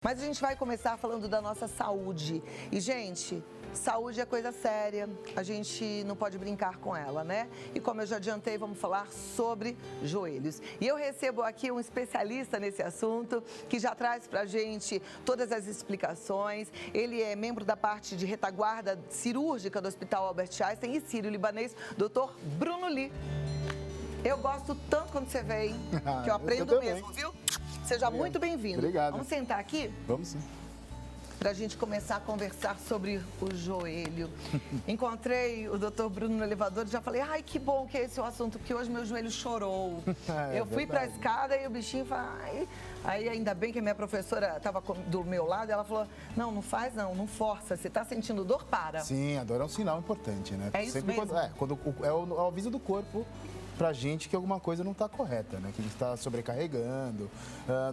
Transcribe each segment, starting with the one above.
Mas a gente vai começar falando da nossa saúde. E, gente, saúde é coisa séria, a gente não pode brincar com ela, né? E como eu já adiantei, vamos falar sobre joelhos. E eu recebo aqui um especialista nesse assunto, que já traz pra gente todas as explicações. Ele é membro da parte de retaguarda cirúrgica do Hospital Albert Einstein e sírio-libanês, Dr. Bruno Li. Eu gosto tanto quando você vem, que eu aprendo mesmo, viu? Seja muito bem-vindo. Obrigado. Vamos sentar aqui? Vamos sim. Para a gente começar a conversar sobre o joelho. Encontrei o Dr. Bruno no elevador e já falei, ai, que bom que esse é o assunto, porque hoje meu joelho chorou. Eu fui para a escada e o bichinho falou, ai. Aí ainda bem que a minha professora estava do meu lado, ela falou, não faz não força, você está sentindo dor, para. Sim, a dor é um sinal importante, né? É isso sempre mesmo? Quando é o aviso do corpo pra gente que alguma coisa não está correta, né? Que a gente está sobrecarregando.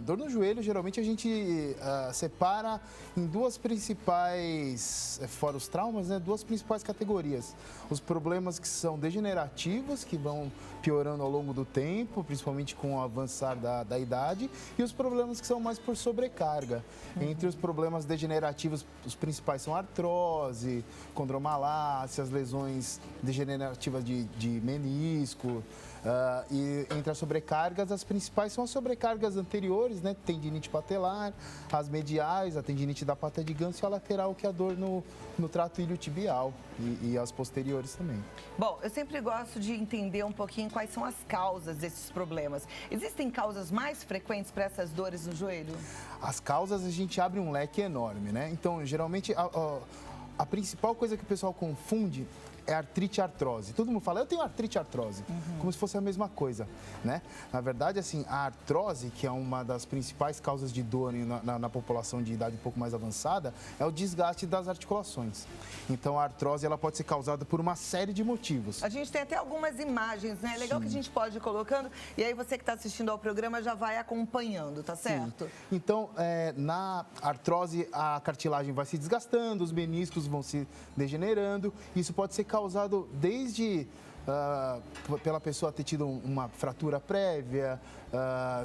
Dor no joelho, geralmente a gente separa em duas principais, fora os traumas, né? Duas principais categorias. Os problemas que são degenerativos, que vão piorando ao longo do tempo, principalmente com o avançar da idade, e os problemas que são mais por sobrecarga. Entre os problemas degenerativos, os principais são artrose, condromalácia, as lesões degenerativas de menisco. E entre as sobrecargas, as principais são as sobrecargas anteriores, né? Tendinite patelar, as mediais, a tendinite da pata de ganso e a lateral, que é a dor no trato iliotibial e as posteriores também. Bom, eu sempre gosto de entender um pouquinho quais são as causas desses problemas. Existem causas mais frequentes para essas dores no joelho? As causas, a gente abre um leque enorme, né? Então, geralmente, a principal coisa que o pessoal confunde é artrite e artrose. Todo mundo fala, eu tenho artrite e artrose, como se fosse a mesma coisa, né? Na verdade, assim, a artrose, que é uma das principais causas de dor na população de idade um pouco mais avançada, é o desgaste das articulações. Então, a artrose, ela pode ser causada por uma série de motivos. A gente tem até algumas imagens, né? É legal que a gente pode ir colocando, e aí você que está assistindo ao programa já vai acompanhando, tá certo? Sim. Então, na artrose, a cartilagem vai se desgastando, os meniscos vão se degenerando, isso pode ser causado desde pela pessoa ter tido uma fratura prévia,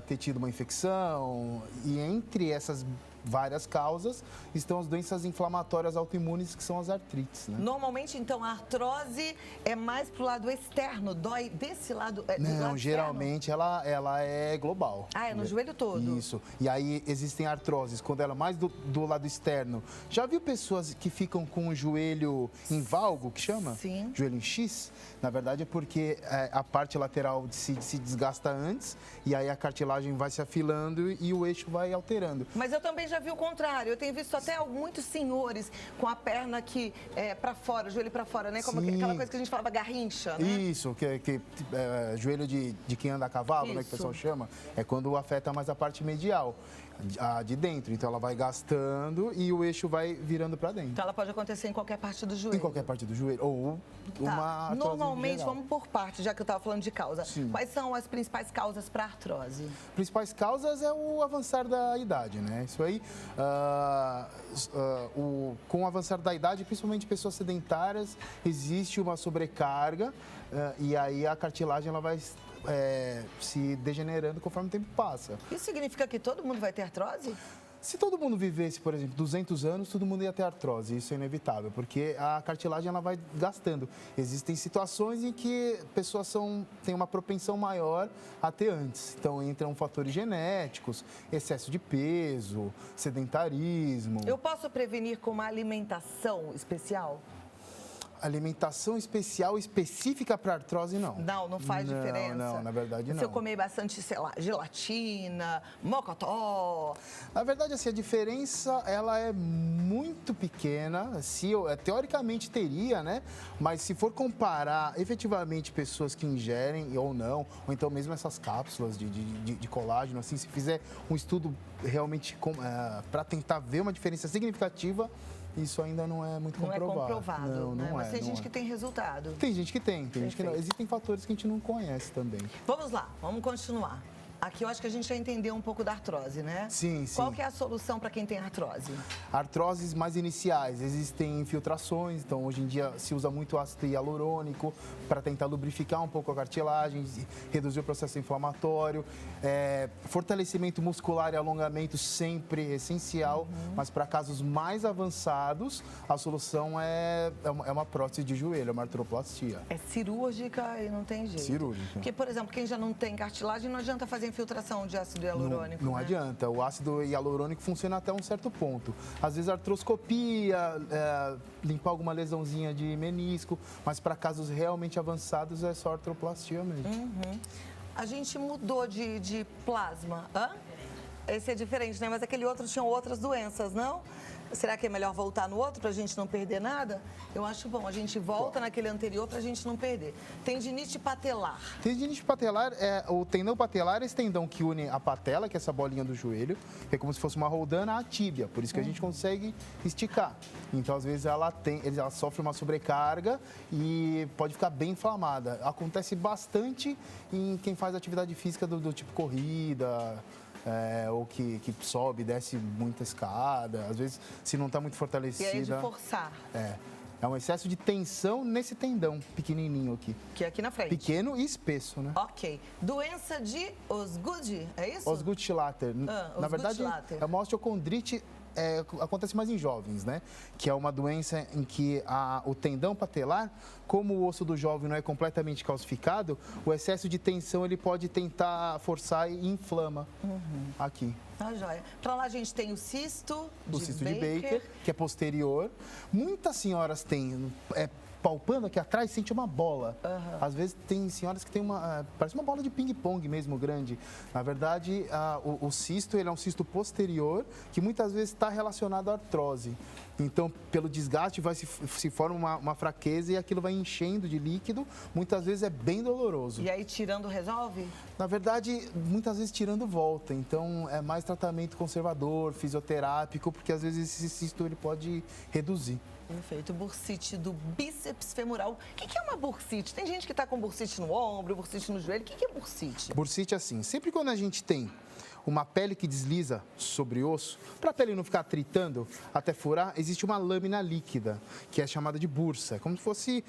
ter tido uma infecção, e entre essas várias causas estão as doenças inflamatórias autoimunes, que são as artrites, né? Normalmente, então, a artrose é mais pro lado externo, dói desse lado? Não, geralmente ela é global. Ah, é no joelho todo? Isso. E aí existem artroses, quando ela é mais do lado externo. Já viu pessoas que ficam com o joelho em valgo, que chama? Sim. Joelho em X? Na verdade é porque a parte lateral se desgasta antes, e aí a cartilagem vai se afilando e o eixo vai alterando. Mas eu também já vi o contrário. Eu tenho visto até muitos senhores com a perna aqui para fora, o joelho para fora, né? Como aquela coisa que a gente falava garrincha, né? Isso, que joelho de quem anda a cavalo, né? Que o pessoal chama. É quando afeta mais a parte medial, a de dentro. Então ela vai gastando e o eixo vai virando para dentro. Então ela pode acontecer em qualquer parte do joelho? Em qualquer parte do joelho. Ou uma artrose Normalmente, geral. vamos por parte, já que eu estava falando de causa. Sim. Quais são as principais causas para artrose? Principais causas é o avançar da idade, né? Isso aí, com o avançar da idade, principalmente pessoas sedentárias, existe uma sobrecarga e aí a cartilagem ela vai se degenerando conforme o tempo passa. Isso significa que todo mundo vai ter artrose? Se todo mundo vivesse, por exemplo, 200 anos, todo mundo ia ter artrose, isso é inevitável, porque a cartilagem ela vai gastando. Existem situações em que pessoas têm uma propensão maior a ter antes. Então, entram fatores genéticos, excesso de peso, sedentarismo. Eu posso prevenir com uma alimentação especial? Alimentação especial específica para artrose, não. Não faz diferença? Não, na verdade não. Se eu comer bastante, sei lá, gelatina, mocotó... Na verdade, assim, a diferença, ela é muito pequena, teoricamente teria, né? Mas se for comparar efetivamente pessoas que ingerem ou não, ou então mesmo essas cápsulas de colágeno, assim, se fizer um estudo realmente para tentar ver uma diferença significativa, isso ainda não é muito comprovado. Não é comprovado, não, né? Não Mas é, tem gente é. que tem resultado. Tem gente que tem gente que não. Existem fatores que a gente não conhece também. Vamos lá, vamos continuar. Aqui eu acho que a gente já entendeu um pouco da artrose, né? Sim, sim. Qual que é a solução para quem tem artrose? Artroses mais iniciais, existem infiltrações, então hoje em dia se usa muito ácido hialurônico para tentar lubrificar um pouco a cartilagem, reduzir o processo inflamatório. Fortalecimento muscular e alongamento sempre essencial, mas para casos mais avançados, a solução é uma prótese de joelho, é uma artroplastia. É cirúrgica e não tem jeito. Cirúrgica. Porque, por exemplo, quem já não tem cartilagem, não adianta fazer infiltração de ácido hialurônico. Não né? adianta, o ácido hialurônico funciona até um certo ponto. Às vezes artroscopia, limpar alguma lesãozinha de menisco, mas para casos realmente avançados é só artroplastia mesmo. A gente mudou de plasma. Hã? Esse é diferente, né? Mas aquele outro tinha outras doenças, não? Será que é melhor voltar no outro para a gente não perder nada? Eu acho bom. A gente volta naquele anterior para a gente não perder. Tendinite patelar. Tendinite patelar, o tendão patelar é esse tendão que une a patela, que é essa bolinha do joelho, que é como se fosse uma roldana, à tíbia. Por isso que a gente consegue esticar. Então, às vezes, ela sofre uma sobrecarga e pode ficar bem inflamada. Acontece bastante em quem faz atividade física do tipo corrida, ou que sobe e desce muita escada, às vezes, se não está muito fortalecida. E aí de forçar. É um excesso de tensão nesse tendão pequenininho aqui. Que é aqui na frente. Pequeno e espesso, né? Ok. Doença de Osgood, é isso? Osgood-Schlatter. Na verdade, Osgood-Schlatter. é uma osteocondrite. Acontece mais em jovens, né? Que é uma doença em que o tendão patelar, como o osso do jovem não é completamente calcificado, o excesso de tensão ele pode tentar forçar e inflama aqui. Tá joia. Pra lá a gente tem o cisto De Baker, que é posterior. Muitas senhoras têm, palpando aqui atrás, sente uma bola. Às vezes tem senhoras que tem parece uma bola de ping-pong mesmo, grande. Na verdade, o cisto, ele é um cisto posterior, que muitas vezes está relacionado à artrose. Então, pelo desgaste, se forma uma fraqueza e aquilo vai enchendo de líquido. Muitas vezes é bem doloroso. E aí, tirando, resolve? Na verdade, muitas vezes tirando volta. Então, é mais tratamento conservador, fisioterápico, porque às vezes esse cisto ele pode reduzir. Perfeito. Bursite do bíceps femoral. O que é uma bursite? Tem gente que está com bursite no ombro, bursite no joelho. O que é bursite? Bursite, assim, sempre quando a gente tem uma pele que desliza sobre o osso, para a pele não ficar tritando até furar, existe uma lâmina líquida, que é chamada de bursa, como se fosse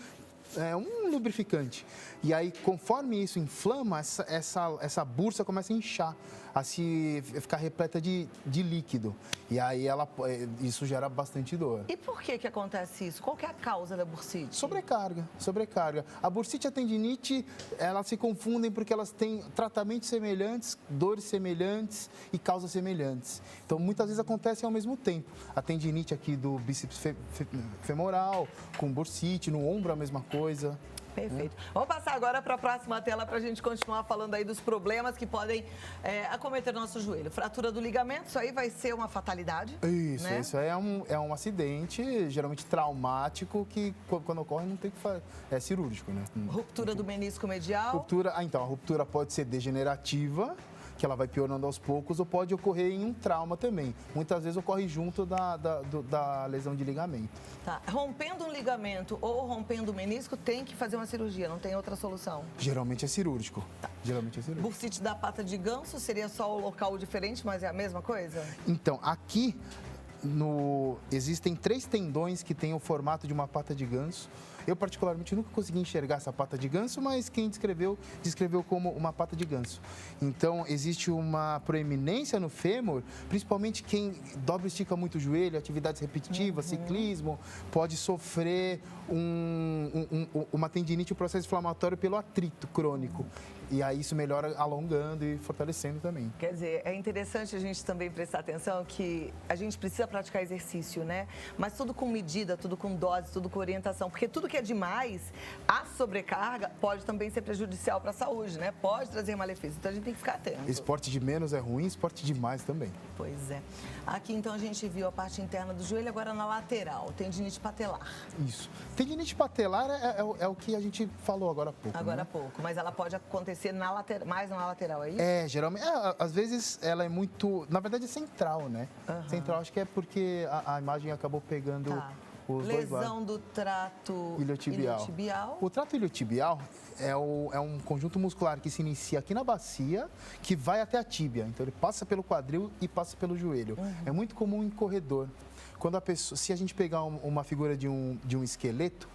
um lubrificante. E aí, conforme isso inflama, essa bursa começa a inchar, a se ficar repleta de líquido. E aí, isso gera bastante dor. E por que acontece isso? Qual que é a causa da bursite? Sobrecarga. A bursite e a tendinite, elas se confundem porque elas têm tratamentos semelhantes, dores semelhantes e causas semelhantes. Então, muitas vezes acontecem ao mesmo tempo. A tendinite aqui do bíceps femoral, com bursite, no ombro a mesma coisa. Perfeito. Vamos passar agora para a próxima tela para a gente continuar falando aí dos problemas que podem acometer o nosso joelho. Fratura do ligamento, isso aí vai ser uma fatalidade? Isso, né? Isso é um acidente, geralmente traumático, que quando ocorre não tem que fazer, é cirúrgico, né? Ruptura do menisco medial? Então, a ruptura pode ser degenerativa, que ela vai piorando aos poucos, ou pode ocorrer em um trauma também. Muitas vezes ocorre junto da lesão de ligamento. Tá. Rompendo um ligamento ou rompendo o menisco, tem que fazer uma cirurgia, não tem outra solução? Geralmente é cirúrgico. Tá. Geralmente é cirúrgico. Bursite da pata de ganso seria só o local diferente, mas é a mesma coisa? Então, aqui existem 3 tendões que têm o formato de uma pata de ganso. Eu, particularmente, nunca consegui enxergar essa pata de ganso, mas quem descreveu como uma pata de ganso. Então, existe uma proeminência no fêmur, principalmente quem dobra e estica muito o joelho, atividades repetitivas, ciclismo, pode sofrer uma tendinite, um processo inflamatório pelo atrito crônico. E aí isso melhora alongando e fortalecendo também. Quer dizer, é interessante a gente também prestar atenção que a gente precisa praticar exercício, né? Mas tudo com medida, tudo com dose, tudo com orientação. Porque tudo que é demais, a sobrecarga pode também ser prejudicial para a saúde, né? Pode trazer malefícios. Então a gente tem que ficar atento. Esporte de menos é ruim, esporte demais também. Pois é. Aqui então a gente viu a parte interna do joelho, agora na lateral, tendinite patelar. Isso. Tendinite patelar é o que a gente falou agora há pouco. Agora há né? pouco, mas ela pode acontecer mais na lateral, é isso? Geralmente, às vezes ela é muito, na verdade é central, né? Central, acho que é porque a imagem acabou pegando os dois lados. Lesão do trato iliotibial. O trato iliotibial é um conjunto muscular que se inicia aqui na bacia, que vai até a tíbia. Então, ele passa pelo quadril e passa pelo joelho. É muito comum em corredor. Quando se a gente pegar uma figura de um esqueleto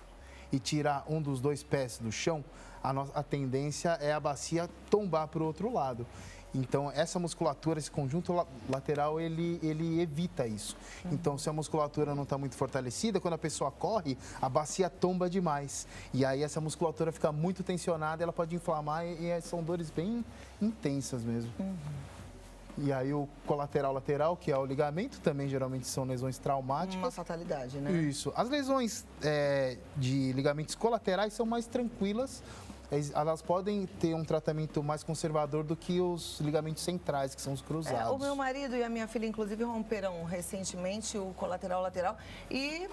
e tirar um dos dois pés do chão, a tendência é a bacia tombar para o outro lado. Então, essa musculatura, esse conjunto lateral, ele evita isso. Então, se a musculatura não está muito fortalecida, quando a pessoa corre, a bacia tomba demais. E aí, essa musculatura fica muito tensionada, ela pode inflamar e são dores bem intensas mesmo. E aí, o colateral lateral, que é o ligamento, também geralmente são lesões traumáticas. Uma fatalidade, né? Isso. As lesões de ligamentos colaterais são mais tranquilas. Elas podem ter um tratamento mais conservador do que os ligamentos centrais, que são os cruzados. O meu marido e a minha filha, inclusive, romperam recentemente o colateral lateral e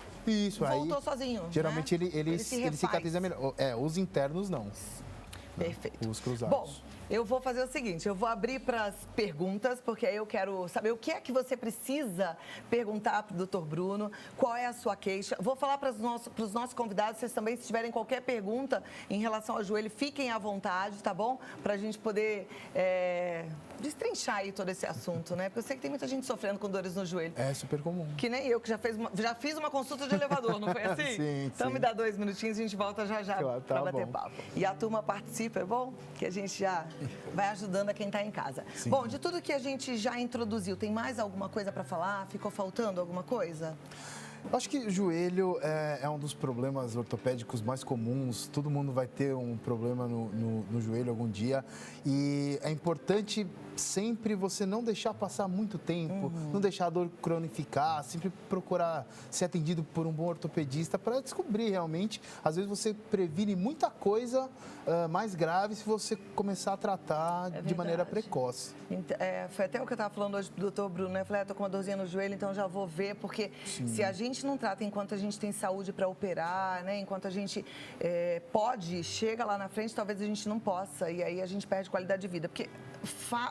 voltou sozinho. Geralmente, né? ele cicatriza melhor. Os internos, não. Perfeito. Os cruzados. Bom, eu vou fazer o seguinte, eu vou abrir para as perguntas, porque aí eu quero saber o que é que você precisa perguntar para o Dr. Bruno, qual é a sua queixa. Vou falar para os nossos convidados, vocês também, se tiverem qualquer pergunta em relação ao joelho, fiquem à vontade, tá bom? Para a gente poder destrinchar aí todo esse assunto, né? Porque eu sei que tem muita gente sofrendo com dores no joelho. É super comum. Que nem eu, que já fiz uma consulta de elevador, não foi assim? Sim, então me dá 2 minutinhos e a gente volta já Claro, para bater papo. E a turma participa, é bom? Que a gente já vai ajudando a quem está em casa. Sim. Bom, de tudo que a gente já introduziu, tem mais alguma coisa para falar? Ficou faltando alguma coisa? Acho que o joelho é um dos problemas ortopédicos mais comuns. Todo mundo vai ter um problema no joelho algum dia. E é importante sempre você não deixar passar muito tempo, não deixar a dor cronificar, sempre procurar ser atendido por um bom ortopedista para descobrir realmente. Às vezes você previne muita coisa mais grave se você começar a tratar de maneira precoce. Foi até o que eu estava falando hoje do Dr. Bruno, né? Eu falei, tô com uma dorzinha no joelho, então já vou ver, porque se a gente não trata enquanto a gente tem saúde para operar, né? Enquanto a gente chega lá na frente, talvez a gente não possa, e aí a gente perde qualidade de vida, porque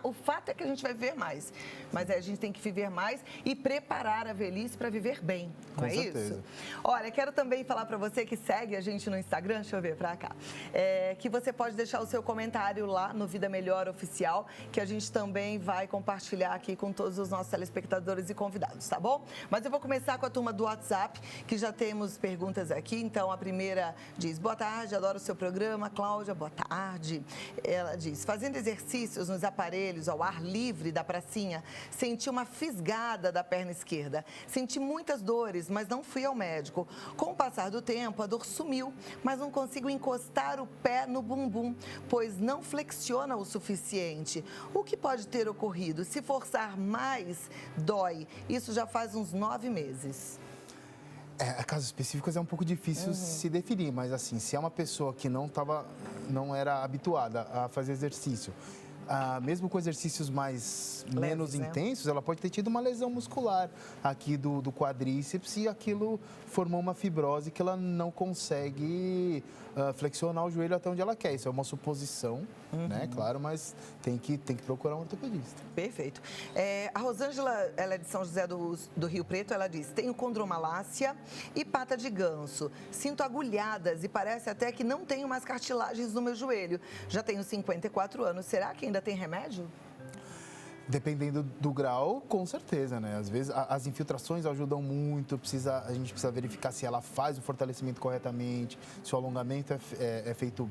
o fato é que a gente vai viver mais, mas a gente tem que viver mais e preparar a velhice para viver bem, não é isso? Olha, quero também falar para você que segue a gente no Instagram, deixa eu ver para cá, que você pode deixar o seu comentário lá no Vida Melhor Oficial, que a gente também vai compartilhar aqui com todos os nossos telespectadores e convidados, tá bom? Mas eu vou começar com a turma do WhatsApp, que já temos perguntas aqui. Então, a primeira diz, boa tarde, adoro o seu programa. Cláudia, boa tarde. Ela diz, fazendo exercícios nos aparelhos ao ar livre da pracinha, senti uma fisgada da perna esquerda. Senti muitas dores, mas não fui ao médico. Com o passar do tempo, a dor sumiu, mas não consigo encostar o pé no bumbum, pois não flexiona o suficiente. O que pode ter ocorrido? Se forçar mais, dói. Isso já faz uns 9 meses. Casos específicos é um pouco difícil se definir, mas assim, se é uma pessoa que não era habituada a fazer exercício, mesmo com exercícios menos intensos, ela pode ter tido uma lesão muscular aqui do quadríceps e aquilo formou uma fibrose que ela não consegue flexionar o joelho até onde ela quer. Isso é uma suposição, né? Claro, mas tem que procurar um ortopedista. Perfeito. A Rosângela, ela é de São José do Rio Preto, ela diz, tenho condromalácia e pata de ganso. Sinto agulhadas e parece até que não tenho mais cartilagens no meu joelho. Já tenho 54 anos. Será que ainda tem remédio? Dependendo do grau, com certeza, né? Às vezes as infiltrações ajudam muito, a gente precisa verificar se ela faz o fortalecimento corretamente, se o alongamento é feito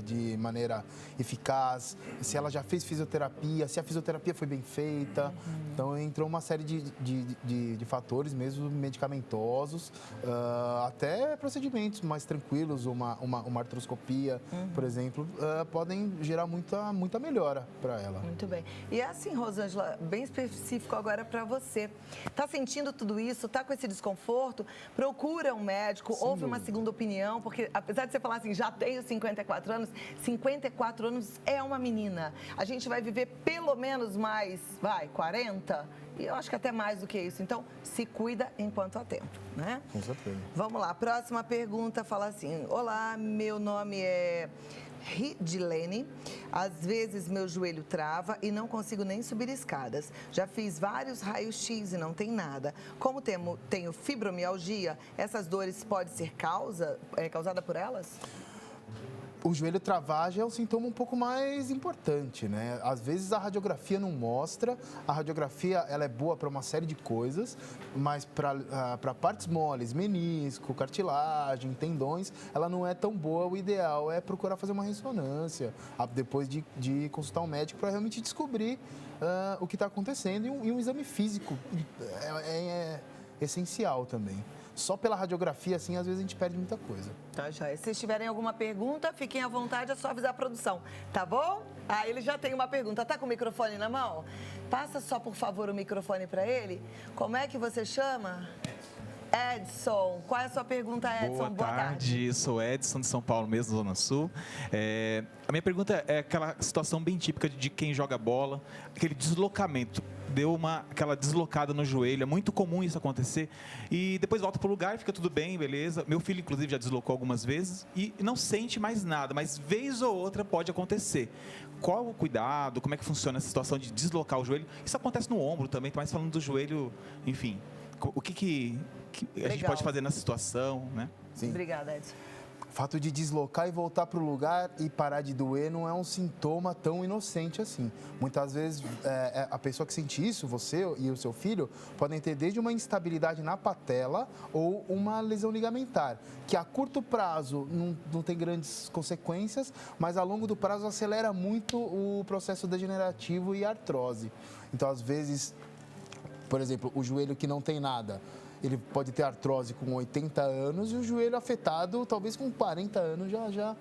de maneira eficaz, se ela já fez fisioterapia, se a fisioterapia foi bem feita. Então, entrou uma série de fatores, mesmo medicamentosos, até procedimentos mais tranquilos, uma artroscopia, por exemplo, podem gerar muita melhora para ela. Muito bem. E é assim, Rosângela, bem específico agora para você. Está sentindo tudo isso? Está com esse desconforto? Procura um médico, ouve uma segunda opinião, porque apesar de você falar assim, já tenho 54 anos, 54 anos é uma menina. A gente vai viver pelo menos mais, 40? E eu acho que até mais do que isso. Então, se cuida enquanto há tempo, né? Com certeza. Vamos lá, próxima pergunta fala assim, olá, meu nome é Ridilene. Às vezes meu joelho trava e não consigo nem subir escadas. Já fiz vários raios-x e não tem nada. Como tenho fibromialgia, essas dores podem ser causada por elas? O joelho travar já é um sintoma um pouco mais importante, né? Às vezes a radiografia não mostra, a radiografia ela é boa para uma série de coisas, mas para partes moles, menisco, cartilagem, tendões, ela não é tão boa. O ideal é procurar fazer uma ressonância depois de consultar um médico para realmente descobrir o que está acontecendo, e um exame físico é essencial também. Só pela radiografia, assim, às vezes a gente perde muita coisa. Tá, joia. Se vocês tiverem alguma pergunta, fiquem à vontade, é só avisar a produção, tá bom? Ah, ele já tem uma pergunta. Tá com o microfone na mão? Passa só, por favor, o microfone para ele. Como é que você chama? Edson. Qual é a sua pergunta, Edson? Boa tarde. Sou Edson, de São Paulo mesmo, Zona Sul. A minha pergunta é aquela situação bem típica de quem joga bola, aquele deslocamento. Deu aquela deslocada no joelho, é muito comum isso acontecer, e depois volta para o lugar, fica tudo bem, beleza. Meu filho, inclusive, já deslocou algumas vezes e não sente mais nada, mas vez ou outra pode acontecer. Qual o cuidado, como é que funciona essa situação de deslocar o joelho? Isso acontece no ombro também, mas falando do joelho, enfim, o que a gente pode fazer nessa situação, né? Sim. Obrigada, Edson. O fato de deslocar e voltar para o lugar e parar de doer não é um sintoma tão inocente assim. Muitas vezes, a pessoa que sente isso, você e o seu filho, podem ter desde uma instabilidade na patela ou uma lesão ligamentar, que a curto prazo não tem grandes consequências, mas a longo do prazo acelera muito o processo degenerativo e artrose. Então, às vezes, por exemplo, o joelho que não tem nada, ele pode ter artrose com 80 anos e o joelho afetado, talvez com 40 anos, já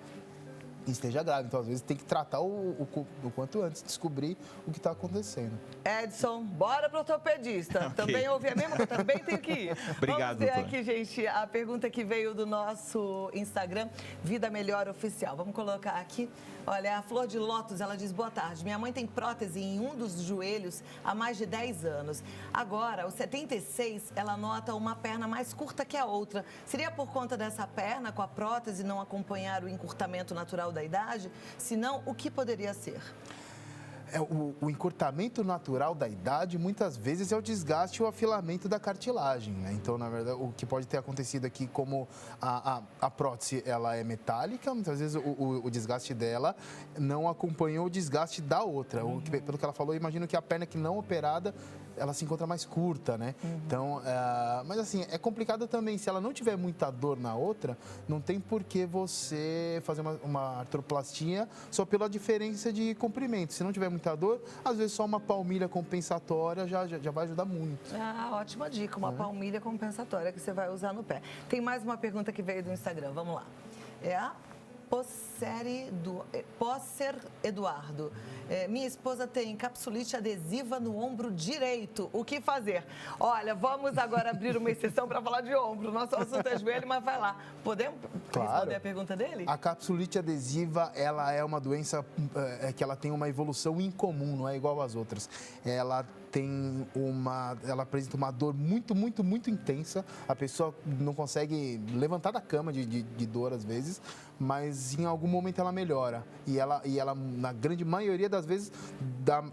esteja grave. Então, às vezes, tem que tratar o quanto antes, descobrir o que está acontecendo. Edson, bora pro ortopedista. Okay. Também ouvi a mesma, também tenho que ir. Obrigado, Vamos ver aqui, gente, a pergunta que veio do nosso Instagram, Vida Melhor Oficial. Vamos colocar aqui. Olha, a Flor de Lótus, ela diz, boa tarde. Minha mãe tem prótese em um dos joelhos há mais de 10 anos. Agora, aos 76, ela nota uma perna mais curta que a outra. Seria por conta dessa perna, com a prótese, não acompanhar o encurtamento natural da idade? Se não, o que poderia ser? O encurtamento natural da idade, muitas vezes, é o desgaste e o afilamento da cartilagem, né? Então, na verdade, o que pode ter acontecido aqui, como a prótese ela é metálica, muitas vezes o desgaste dela não acompanhou o desgaste da outra. Pelo que ela falou, eu imagino que a perna que não operada, ela se encontra mais curta, né? Então, mas assim, é complicado também. Se ela não tiver muita dor na outra, não tem por que você fazer uma artroplastia só pela diferença de comprimento. Se não tiver muita dor, às vezes só uma palmilha compensatória já vai ajudar muito. Ótima dica, uma palmilha compensatória que você vai usar no pé. Tem mais uma pergunta que veio do Instagram, vamos lá. É a Posser Eduardo. Minha esposa tem capsulite adesiva no ombro direito. O que fazer? Olha, vamos agora abrir uma exceção para falar de ombro. Nosso assunto é joelho, mas vai lá. Podemos responder a pergunta dele? A capsulite adesiva, ela é uma doença que ela tem uma evolução incomum, não é igual às outras. Ela apresenta uma dor muito, muito, muito intensa. A pessoa não consegue levantar da cama de dor às vezes, mas em algum momento ela melhora. E ela na grande maioria das vezes,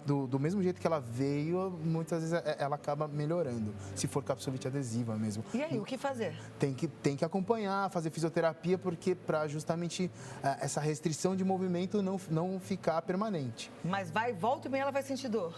do mesmo jeito que ela veio, muitas vezes ela acaba melhorando, se for capsulite adesiva mesmo. E aí, o que fazer? Tem que acompanhar, fazer fisioterapia, porque para justamente essa restrição de movimento não ficar permanente. Mas vai, volta e meia ela vai sentir dor?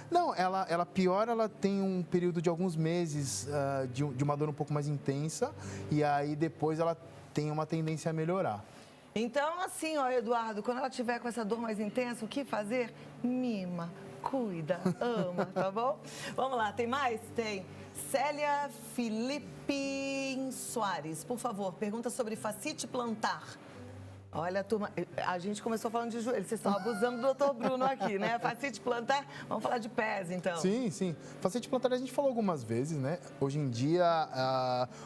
Não, ela piora, ela tem um período de alguns meses de uma dor um pouco mais intensa, e aí depois ela tem uma tendência a melhorar. Então, assim, ó, Eduardo, quando ela tiver com essa dor mais intensa, o que fazer? Mima, cuida, ama, tá bom? Vamos lá, tem mais? Tem. Célia Felipe Soares, por favor, pergunta sobre fascite plantar. Olha, turma, a gente começou falando de joelho, vocês estão abusando do doutor Bruno aqui, né? Fascite plantar, vamos falar de pés, então. Sim. Fascite plantar a gente falou algumas vezes, né? Hoje em dia,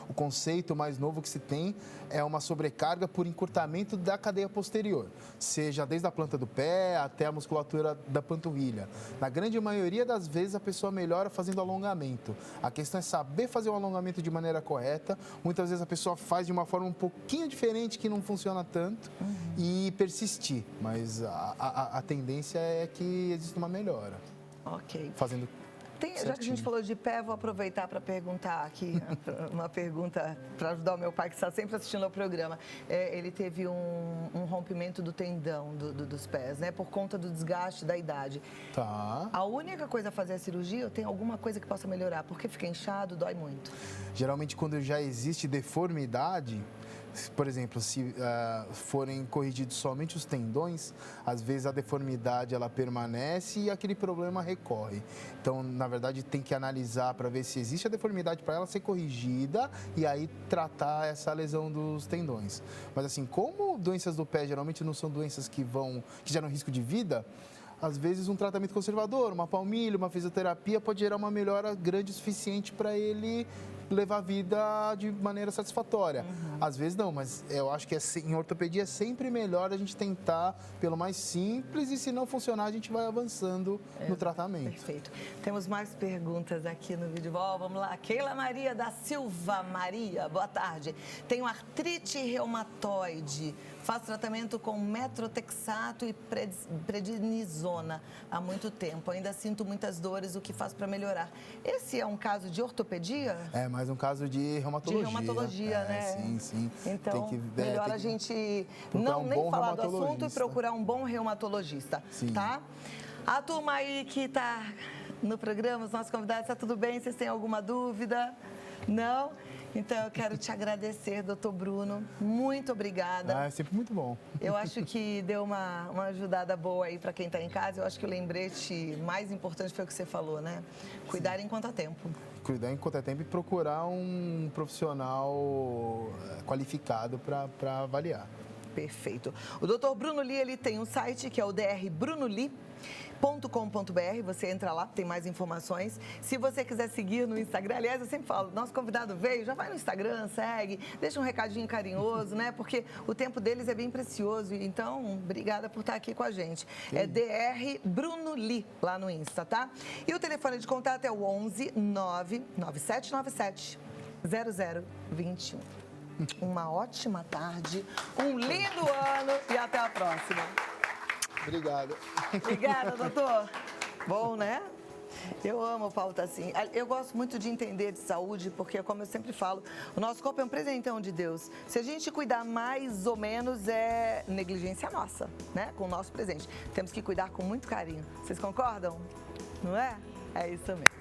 o conceito mais novo que se tem é uma sobrecarga por encurtamento da cadeia posterior, seja desde a planta do pé até a musculatura da panturrilha. Na grande maioria das vezes, a pessoa melhora fazendo alongamento. A questão é saber fazer o alongamento de maneira correta. Muitas vezes a pessoa faz de uma forma um pouquinho diferente que não funciona tanto. e persistir. Mas a tendência é que exista uma melhora. Ok. Fazendo Já que a certinho. gente falou de pé, vou aproveitar para perguntar aqui, uma pergunta para ajudar o meu pai, que está sempre assistindo ao programa. Ele teve um rompimento do tendão dos pés, né? Por conta do desgaste da idade. Tá. A única coisa a fazer a cirurgia ou tem alguma coisa que possa melhorar? Porque fica inchado, dói muito. Geralmente, quando já existe deformidade, por exemplo, se forem corrigidos somente os tendões, às vezes a deformidade ela permanece e aquele problema recorre. Então, na verdade, tem que analisar para ver se existe a deformidade para ela ser corrigida e aí tratar essa lesão dos tendões. Mas assim, como doenças do pé geralmente não são doenças que geram risco de vida, às vezes um tratamento conservador, uma palmilha, uma fisioterapia pode gerar uma melhora grande o suficiente para ele levar a vida de maneira satisfatória. Às vezes não, mas eu acho que em ortopedia é sempre melhor a gente tentar pelo mais simples e se não funcionar a gente vai avançando no tratamento. Perfeito. Temos mais perguntas aqui no vídeo. Vamos lá. Keila Maria da Silva Maria, boa tarde. Tenho artrite reumatoide. Faço tratamento com metrotexato e prednisona há muito tempo. Ainda sinto muitas dores, o que faço para melhorar? Esse é um caso de ortopedia? É mais um caso de reumatologia. De reumatologia, né? Sim, sim. Então, melhor a gente procurar nem bom falar do assunto e reumatologista. procurar um bom reumatologista, Sim. tá? A turma aí que está no programa, os nossos convidados, está tudo bem? Vocês têm alguma dúvida? Não? Então, eu quero te agradecer, doutor Bruno. Muito obrigada. É sempre muito bom. Eu acho que deu uma ajudada boa aí para quem está em casa. Eu acho que o lembrete mais importante foi o que você falou, né? Cuidar enquanto há tempo. Cuidar enquanto é tempo e procurar um profissional qualificado para avaliar. Perfeito. O doutor Bruno Li, ele tem um site que é o drbruno.li.com.br. Você entra lá, tem mais informações. Se você quiser seguir no Instagram, aliás, eu sempre falo, nosso convidado veio, já vai no Instagram, segue, deixa um recadinho carinhoso, né? Porque o tempo deles é bem precioso. Então, obrigada por estar aqui com a gente. É DR Bruno Li, lá no Insta, tá? E o telefone de contato é o 11 99797 0021. Uma ótima tarde, um lindo ano e até a próxima. Obrigado. Obrigada, doutor. Bom, né? Eu amo pauta assim. Eu gosto muito de entender de saúde, porque, como eu sempre falo, o nosso corpo é um presentão de Deus. Se a gente cuidar mais ou menos, é negligência nossa, né? Com o nosso presente. Temos que cuidar com muito carinho. Vocês concordam? Não é? É isso mesmo.